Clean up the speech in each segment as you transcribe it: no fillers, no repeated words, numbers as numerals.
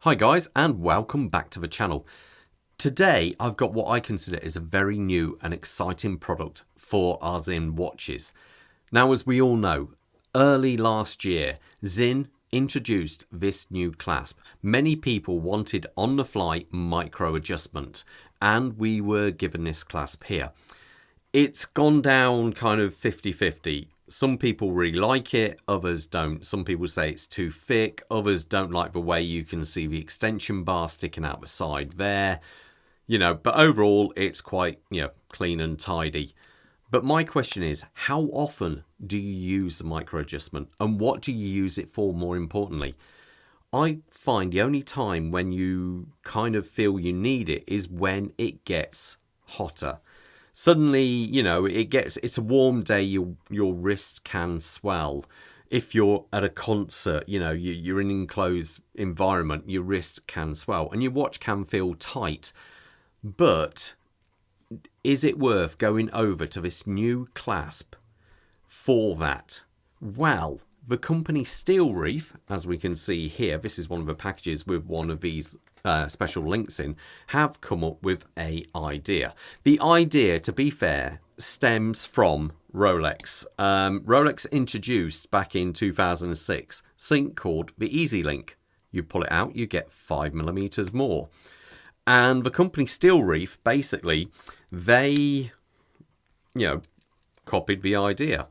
Hi guys, and welcome back to the channel. Today I've got what I consider is a very new and exciting product for our Sinn watches. Now, as we all know, early last year Sinn introduced this new clasp. Many people wanted on-the-fly micro adjustment, and we were given this clasp here. It's gone down kind of 50-50. Some people really like it, others don't. Some people say it's too thick, others don't like the way you can see the extension bar sticking out the side there. But overall it's quite, clean and tidy. But my question is, how often do you use the micro adjustment, and what do you use it for, more importantly? I find the only time when you kind of feel you need it is when it gets hotter. Suddenly, it's a warm day, your wrist can swell. If you're at a concert, you're in an enclosed environment, your wrist can swell and your watch can feel tight. But is it worth going over to this new clasp for that? Well, the company Steel Reef, as we can see here, this is one of the packages with one of these special links in, have come up with an idea. The idea, to be fair, stems from Rolex. Rolex introduced back in 2006 something called the Easy Link. You pull it out, you get 5mm more. And the company Steel Reef, basically, they, copied the idea.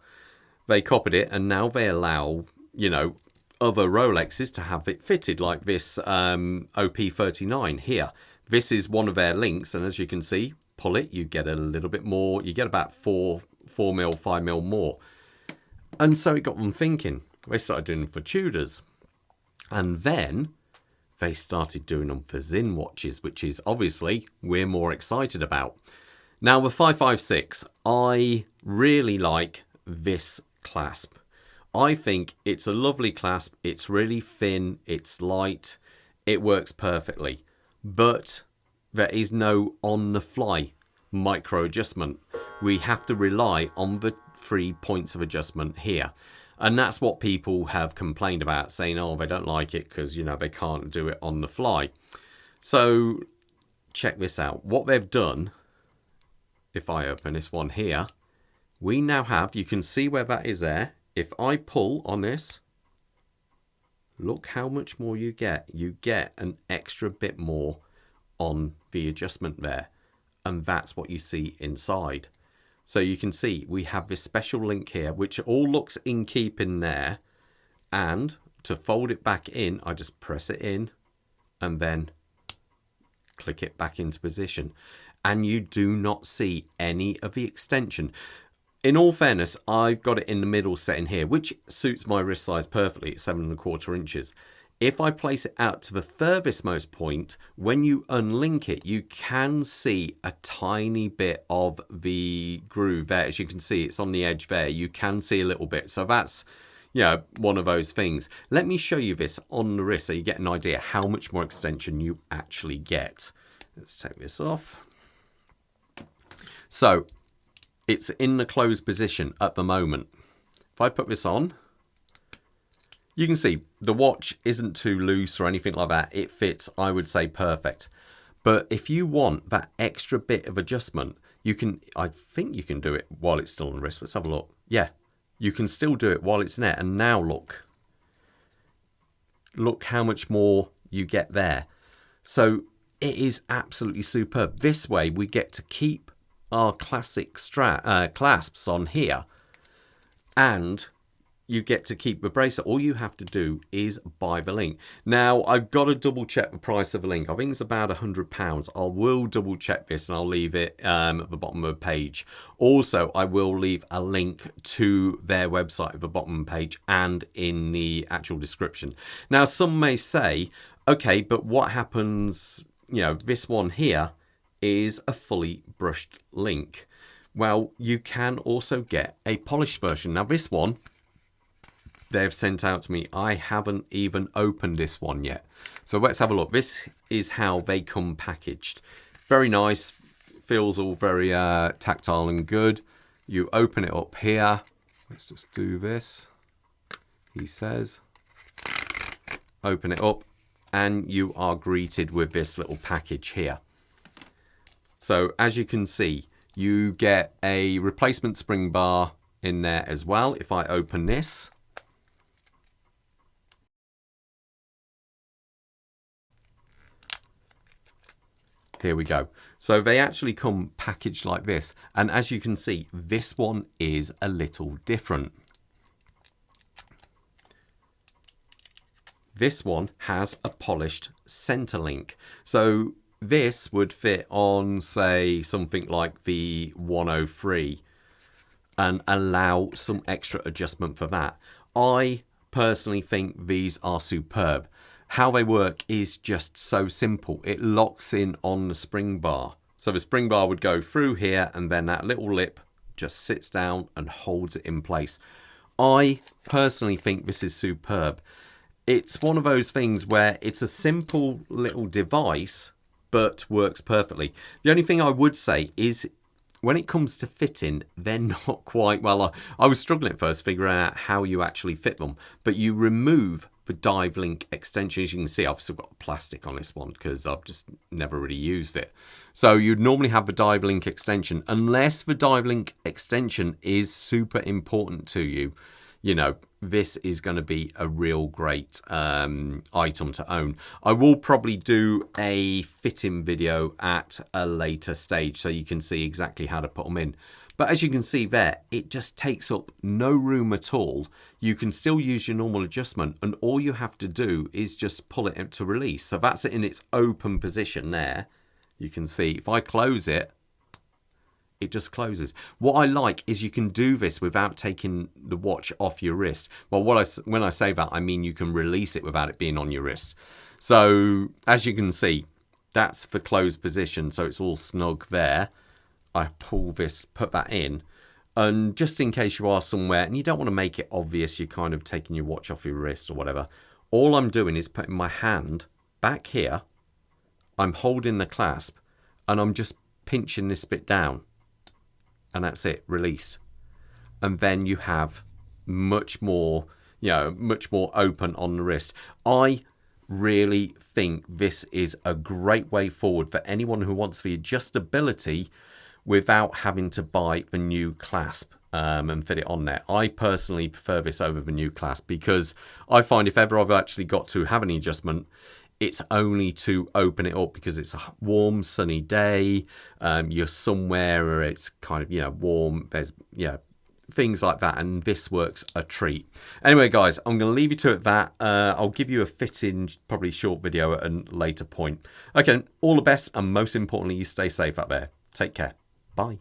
They copied it, and now they allow, other Rolexes to have it fitted, like this OP39 here. This is one of their links, and as you can see, pull it, you get a little bit more. You get about 4mm, 5mm more. And so it got them thinking. They started doing them for Tudors. And then they started doing them for Sinn watches, which is obviously we're more excited about. Now, the 556, I really like this clasp. I think it's a lovely clasp. It's really thin, it's light, it works perfectly. But there is no on-the-fly micro adjustment. We have to rely on the 3 points of adjustment here. And that's what people have complained about, saying, oh, they don't like it because, they can't do it on the fly. So check this out. What they've done, if I open this one here, we now have, you can see where that is there. If I pull on this, look how much more you get. You get an extra bit more on the adjustment there. And that's what you see inside. So you can see we have this special link here, which all looks in keeping there. And to fold it back in, I just press it in and then click it back into position. And you do not see any of the extension. In all fairness, I've got it in the middle setting here, which suits my wrist size perfectly at 7¼ inches. If I place it out to the furthest most point, when you unlink it, you can see a tiny bit of the groove there. As you can see, it's on the edge there. You can see a little bit. So that's, one of those things. Let me show you this on the wrist so you get an idea how much more extension you actually get. Let's take this off. So it's in the closed position at the moment. If I put this on, you can see the watch isn't too loose or anything like that. It fits, I would say, perfect. But if you want that extra bit of adjustment, I think you can do it while it's still on the wrist. Let's have a look. Yeah, you can still do it while it's in there. And now look how much more you get there. So it is absolutely superb. This way we get to keep our classic clasps on here, and you get to keep the bracelet. All you have to do is buy the link. Now, I've got to double check the price of the link. I think it's about £100. I will double check this, and I'll leave it at the bottom of the page. Also, I will leave a link to their website at the bottom of the page and in the actual description. Now, some may say, okay, but what happens, this one here is a fully brushed link. Well, you can also get a polished version. Now, this one they've sent out to me, I haven't even opened this one yet. So let's have a look. This is how they come packaged. Very nice. Feels all very tactile and good. You open it up here. Let's just do this. He says, open it up. and you are greeted with this little package here. So as you can see, you get a replacement spring bar in there as well. If I open this, here we go. So they actually come packaged like this. And as you can see, this one is a little different. This one has a polished center link. So this would fit on, say, something like the 103 and allow some extra adjustment for that. I personally think these are superb. How they work is just so simple. It locks in on the spring bar. So the spring bar would go through here, and then that little lip just sits down and holds it in place. I personally think this is superb. It's one of those things where it's a simple little device, but works perfectly. The only thing I would say is when it comes to fitting, they're not quite, well, I was struggling at first figuring out how you actually fit them, but you remove the dive link extension. As you can see, I've still got plastic on this one because I've just never really used it. So you'd normally have the dive link extension, unless the dive link extension is super important to you. You know, this is going to be a real great item to own. I will probably do a fitting video at a later stage so you can see exactly how to put them in. But as you can see there, it just takes up no room at all. You can still use your normal adjustment, and all you have to do is just pull it to release. So that's it in its open position there. You can see if I close it, it just closes. What I like is you can do this without taking the watch off your wrist. Well, when I say that, I mean you can release it without it being on your wrist. So as you can see, that's the closed position. So it's all snug there. I pull this, put that in. And just in case you are somewhere and you don't want to make it obvious you're kind of taking your watch off your wrist or whatever, all I'm doing is putting my hand back here. I'm holding the clasp and I'm just pinching this bit down. And that's it, released. And then you have much more, much more open on the wrist. I really think this is a great way forward for anyone who wants the adjustability without having to buy the new clasp and fit it on there. I personally prefer this over the new clasp because I find if ever I've actually got to have any adjustment, it's only to open it up because it's a warm, sunny day. You're somewhere where it's kind of, warm. There's, things like that. And this works a treat. Anyway, guys, I'm going to leave you to it that. I'll give you a fitting, probably short video at a later point. Okay, all the best. And most importantly, you stay safe out there. Take care. Bye.